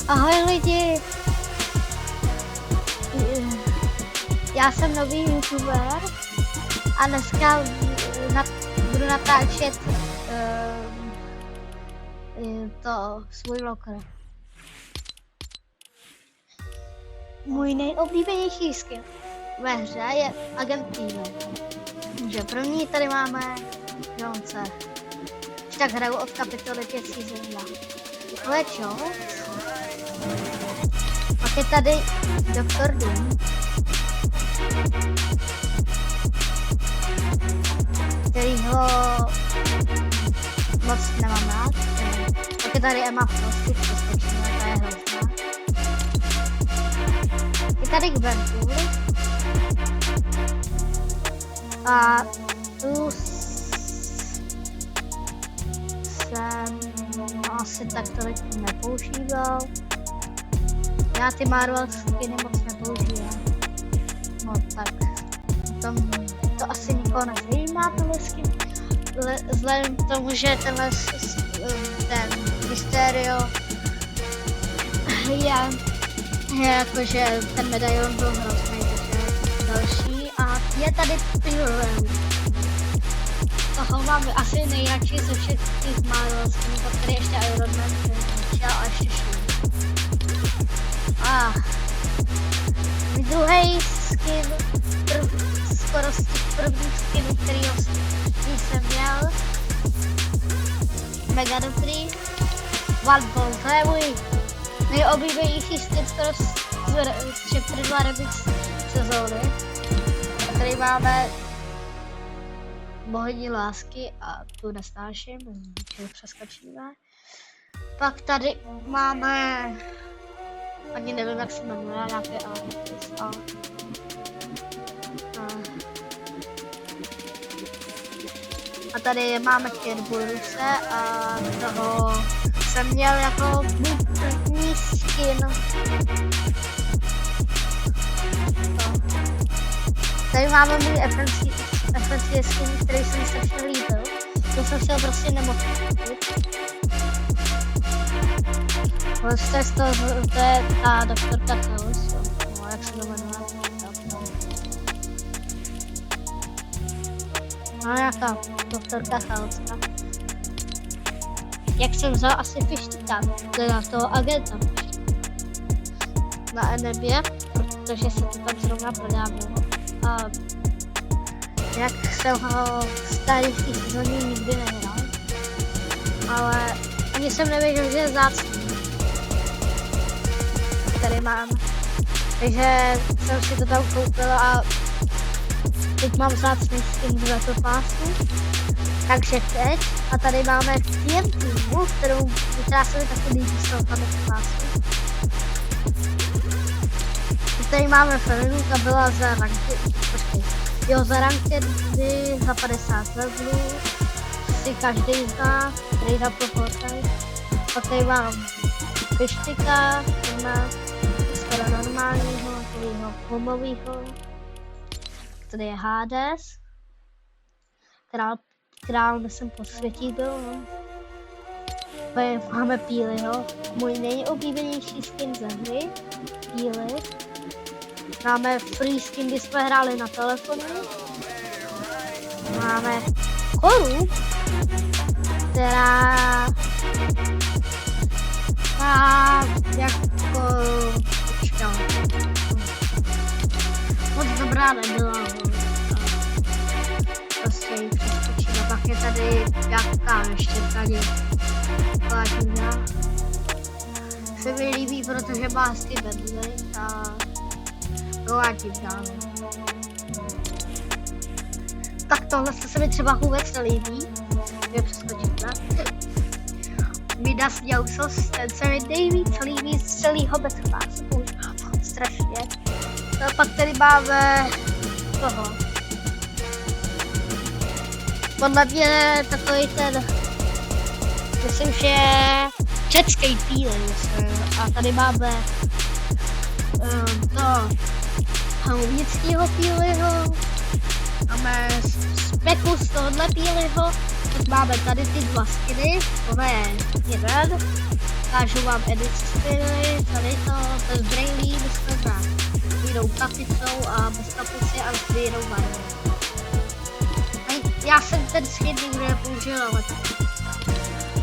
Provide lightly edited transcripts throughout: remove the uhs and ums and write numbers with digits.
Ahoj lidi, já jsem nový youtuber a dneska budu natáčet to svůj lokal. Můj nejoblíbenější skin ve hře je Agent Týmy. Takže první tady máme Jonce. Tak hraju od kapitoly 5 season 2. To je Jones. Pak je tady Doktor Doom. Kterýho moc nemám rád. Pak je tady Emma Frost, přeskočíme, to je hrozná. Je tady Gwenpool. A tu jsem asi tak tolik nepoužíval. Já ty Marvel skiny moc nepoužívám. No tak, to asi nikoho nezajímá tohle skin. Vzhledem k tomu, že ten Mysterio je jakože ten medaion byl hrozný, takže další. A je tady Pyro. Toho mám asi nejradši ze všech těch Marvel skinů, pak tady ještě Iron Man, a ještě můj druhý skin, skoro z těch prvních skinů, kterýho jsem měl, Mega dobrý, One Ball, to je můj nejoblíbenější skin skoro z Chapter 2 Remix sezóny. Tady máme Bohyni lásky a tu nesnáším, takže přeskočíme. Pak tady máme, ani nevím, jak se jmenuje, nějaké a tady máme Kerburuse a toho jsem měl jako první skin. Tady máme můj FNC skin, který se mi strašně líbil. To jsem si ho prostě nemohl koupit. To je ta doktorka Chaos, no, jak se to jmenuje. No, nějaká doktorka Chaos. Jak jsem vzal asi Fištika, teda toho agenta na Enebě, protože se to tam zrovna prodávalo. A jak jsem ho v starých sezóně nikdy nehrál, ale ani jsem nevěděl, že je vzácný. Tady mám, takže jsem si to tam koupil a teď mám vzácný skin z Battle Passu. Takže teď, a tady máme TNT, která se mi taky líbí z toho Battle Passu. Tady máme Ferinu, ta byla za rankedy za 50 levelů, si každý zná, který za proportaj. Pak tady mám Fištika, má skoro normálního, takovýho pomovýho. Tady je Hades, král myslím posvětí byl, no. Tady máme Píliho, můj nejoblíbenější skin ze hry, Píli. Máme free skin, kdy jsme hráli na telefonu. Máme Koru, která má jako moc dobrá nebyla. Prostě ji přeskočíme. Pak je tady jaká ještě tady Klážina. Se mi líbí, protože má hezky bedly a doladím dál. Tak tohle se mi třeba vůbec nelíbí. Je přeskočit, ne? Midas Jousos, ten se mi nejvíc líbí z celého Battle Passu. Strašně. No, pak tady máme toho. Podle mě takový ten, myslím, že český Píli. A tady máme to Hloubickýho Píliho, máme Speku z tohohle Píliho Tak máme tady ty dva skiny, tohle je jeden. Ukážu vám edici skiny, tady to, bez brailí, myslím na jinou kapicou a bez kapice a s jinou barvou. Já jsem ten skin nikdy nepoužil, ale tak.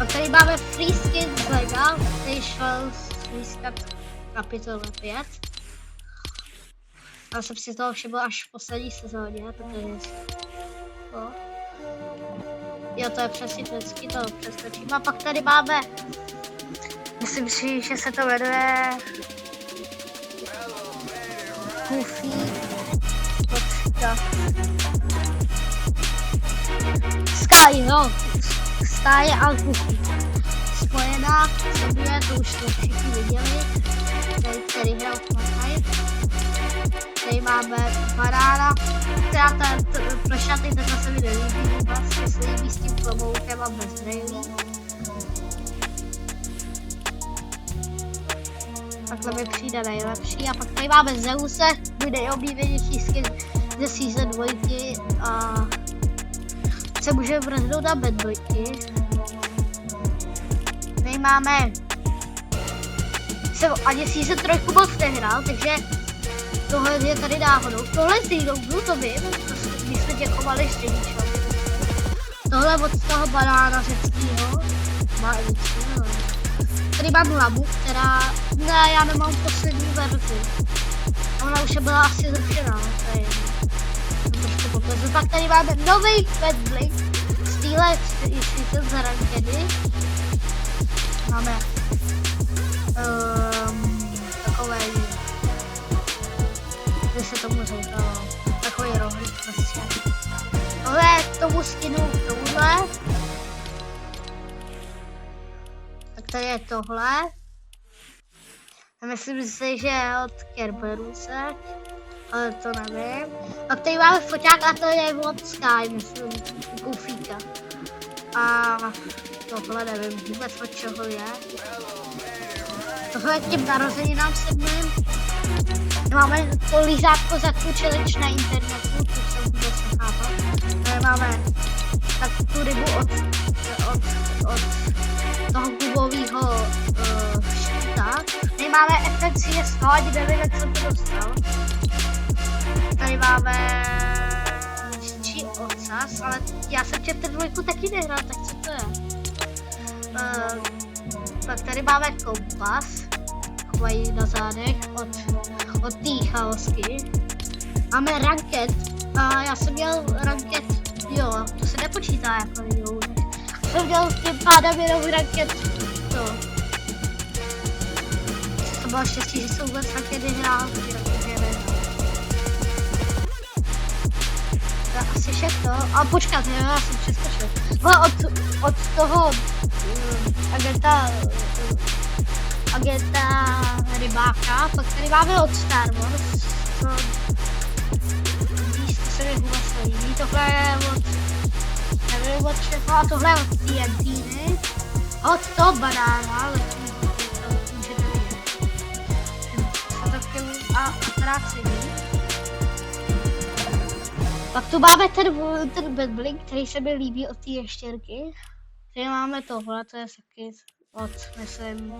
A tady máme free skin z Lega, který šel získat kapitole 5. Já jsem si toho všiml až v poslední sezóně, protože to. Jo, to je přesně ten skin, to přeskočím. A pak tady máme, myslím si, že se to jmenuje Goofy. Sky, jo. Sky a Goofy. Spojená v sobě, to už to všichni viděli. Tady který hrál Fortnite. Tady máme banána, která pro šaty takhle se mi nelíbí, vlastně se líbí s tím kloboukem a bez brailí. Takhle mi přijde nejlepší. A pak tady máme Zeuse, můj nejoblíbenější skin ze season 2 a se můžeme vrhnout na bedbojky. Tady máme, jsem ani season 3 moc nehrál, takže tohle je tady náhodou. Tohle z Reloadu, to vím, my jsme děkovali s Řeničem. Tohle od toho banána řeckýho má edici, no. Tady mám labu, která, ne, já nemám poslední verzi. Ona už byla asi zrušená, to je trošku poklesu. Tak tady máme nový Pet Blink z téhle season z Rankedy. Máme takové, kde se tomu říkalo, takový rohlík prostě. Tohle tomu skinu tohle. Tak tady je tohle. Myslím si, že je od Kerberusek, ale to nevím. A tady máme foťák a to je od Sky, myslím, Goofyka. A tohle nevím vůbec od čeho je. Tohle je k těm narozeninám 7. Máme to lízátko za tu challenge na internetu, to jsem vůbec nechápal. Tady máme tak tu rybu od toho gubového štíta. Tady máme FNC 100, ani nevím, jak jsem to dostal. Tady máme či ocas, ale já jsem chapter 2 taky nehrál, tak co to je? Tak tady máme kompas, takový na zádech od té chaosky. Máme ranked, a já jsem měl ranked, jo, to se nepočítá jako reload. Jsem měl tím pádem jenom ranked, to. To bylo štěstí, že jsem vůbec rankedy hrál, protože nehrál. To je asi všechno, a počkat, já jsem přeskočil. Od toho agenta rybáka, pak tady máme od Star Wars, to se mi vůbec nelíbí, tohle je od, nevím od čeho, a tohle je od TNT, od toho banána, letní, to můžete vidět, se to k těmu atrácení. Pak tu máme ten Pet Blink, který se mi líbí od té ještěrky. Tady máme tohle, to je taky od, myslím,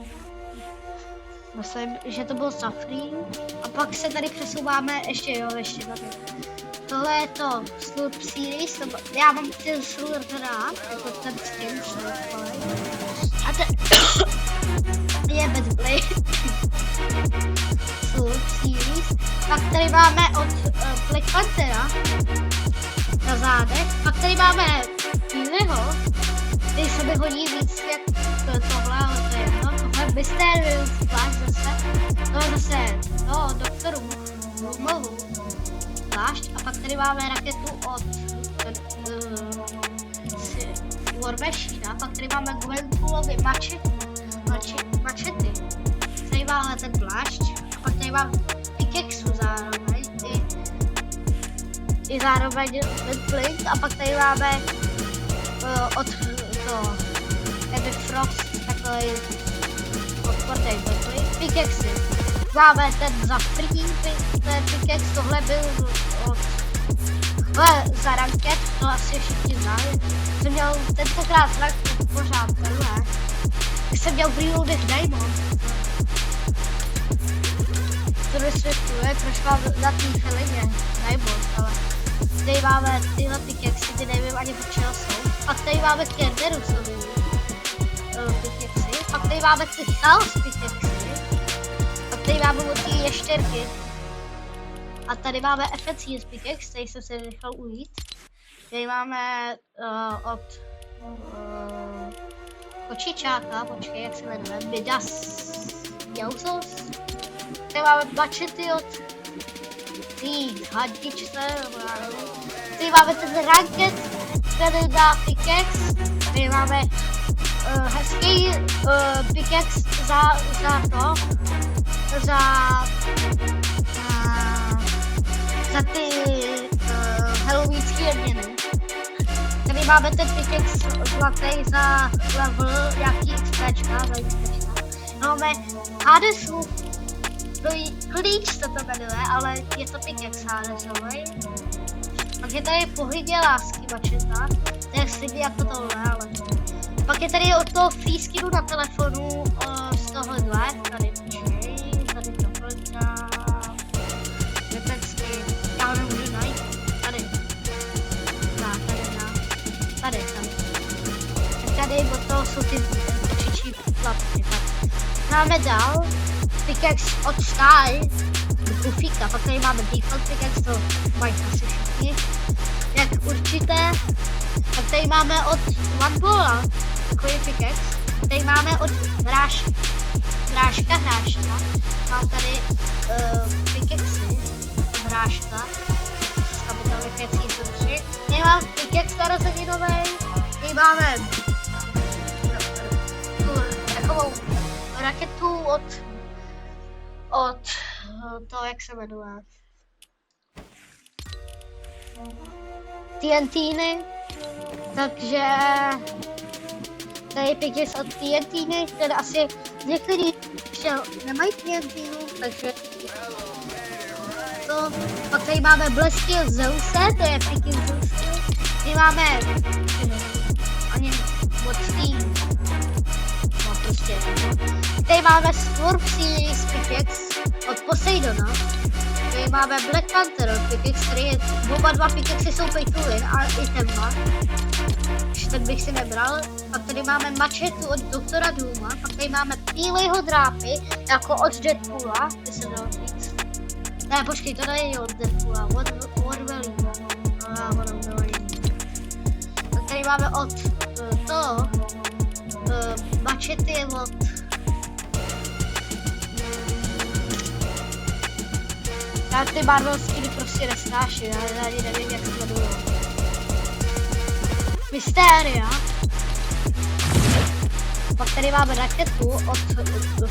že to byl Safreen. A pak se tady přesouváme, ještě tady. Tohle je to Slurp Series, já mám ten Slurp rád, jako ten skin Slurp. A ten je Pet Blink. Slurp Series. Pak tady máme od Black Panthera na zádech. Pak tady máme jiného, který se mi hodí víc jak tohle, ale to je jedno. Tohle je Mysterious Flash zase. Tohle zase doktoru Mohu plášť. A pak tady máme raketu od War Machine. A pak tady máme Gwenpoolovi mačety. Tady máme ten plášť. A pak tady mám Pickaxu zároveň. I zároveň ten Blink. A pak tady máme od toho Epic Frost, takový odporný Blink. Pickaxy. Máme ten za free, ten Pickaxe, tohle byl od Ale za ranket, to asi všichni znali, jsem měl tentokrát ranket pořád, ne? Jsem měl v reloadech Diamond. To vysvětluje, proč mám na té chvíli Diamond, ale tady máme tyhle pickaxy, ty nevím ani po čeho jsou. Pak tady máme Kerberusový pickaxy, pak tady máme ty Chaos pickaxy, pak tady máme od té ještěrky. A tady máme Efficiency pickaxe, který jsem si nechal ujít. Tady máme od kočičáka, počkej, jak se jmenuje, Midas Jousos. Tady máme machety od té hadičce, tady máme ten ranked, který dá pickaxe, tady máme hezký pickaxe za ty halloweenský odměny. Tady máme ten pickaxe zlatý za level, nějaký XPčka, za XPčka. Máme Hadesův klíč se to jmenuje, ale je to pickaxe Hadesový. Pak je tady pohlídě lásky mačeta, to je slibý jako tohle, ale... Pak je tady od toho free skinu na telefonu z tohohle, tady počkej, tady tohle. Já nemůžu najít. Tady. Tady. Tady od toho jsou ty kočičí plapky. Máme dál pickaxe od Sky, Bufíka, pak tady máme default pickaxe, to mají asi všichni, jak určité. Pak tady máme od One takový pickaxe. Tady máme od Hráška. Mám tady pickaxy. Hráška. Kabitelné věcí jsou 3. Tady mám pickaxe narozeninovej. Tady máme takovou raketu od toho, jak se jmenuje. TNTny. Takže tady pickaxe od TNTny, které asi někteří ještě nemají TNTnu, takže to. Pak tady máme blesky od Zeuse, to je pickaxe Zeuse. Tady máme ani moc no prostě. Tady máme Swarp Series pickaxe od Poseidona. Tady máme Black Panther od pickaxe, který je, oba dva pickaxe jsou pay to win a i tenhle. Ten bych si nebral. Pak tady máme mačetu od Doktora Dooma, pak tady máme bílejho drápy, jako od Deadpoola, by se dalo říct. Ne, počkej, to není od Deadpoola, od Wolverina. Pak tady máme od mačety od... Já ty Marvel skiny prostě nesnáším, já ani nevím, jak se jmenují. Mysteria. Pak tady máme raketu od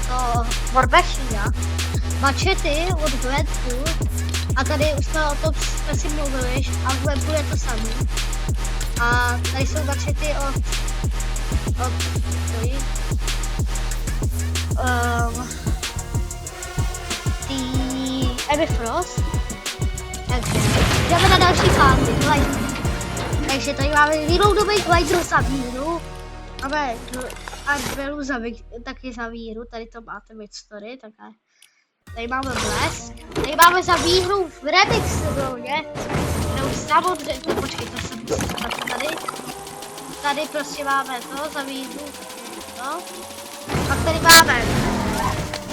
toho Morbešina, mačety od Gwenpool a tady už jsme o tom si mluvili a Gwenpool je to samý. A tady jsou mačety od Emmy Frost. Takže jdeme na další fázi. Takže tady máme reloadový glider za víru. Máme Arbelu taky za víru, tady to máte mid-story, takhle. Tady máme blesk. Tady máme za výhru v remix zóně. Kterou samozřejmě, počkej, to jsem tady. Tady prostě máme to za výhru. No. Pak tady máme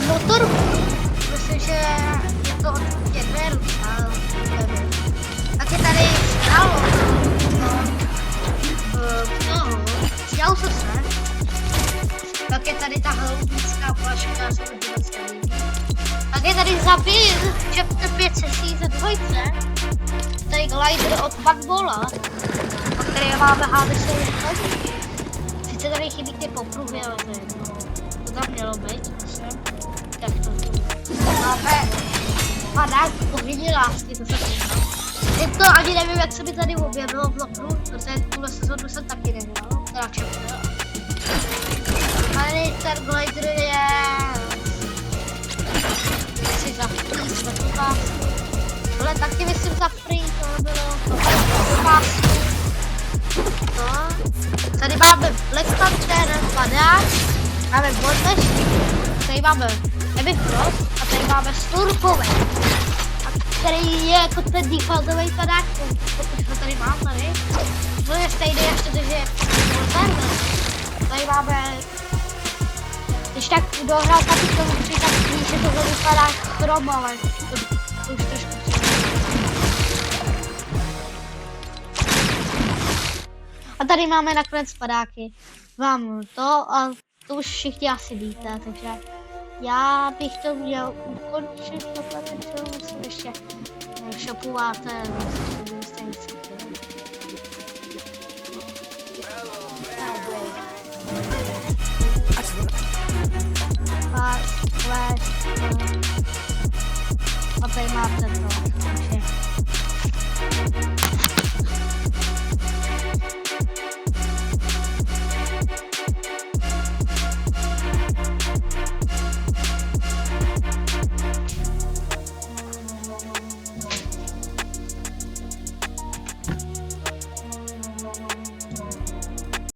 motorku. Myslím, že je to od Kerberu, ale nevím. Tak je tady stalo. Tak je tady ta hloubická flaška z Udivacká. Tak je tady zabír Chapter 5 Season 2. Tady glider od Backbola, o které máme Hadesovou chodníky. Sice tady chybí ty popruhy, ale to je jedno. To tam mělo být, myslím. Tak to máme padák pohyně lásky, to se týká. Je to ani nevím, jak se mi tady objevilo v lokru, protože tuhle sezonu jsem taky nehrál, teda Chapter. Ale ten glider je... si za free, ale taky myslím za free, tohle bylo... pásku. To. Tady máme Black Panther, padák, máme Bordesh, tady máme Heavy Frost a tady máme Sturkovej. Který je jako ten defaultový padák, protože ho tady mám tady. To je stejný ještě, že je tady máme, když tak dohrál kapitolu 3, tak víš, že tohle vypadá strom, ale to už trošku a tady máme nakonec padáky. Mám to a to už všichni asi víte, takže já bych to měl ukončit, tohle teď musím ještě shopovat a tady máte to.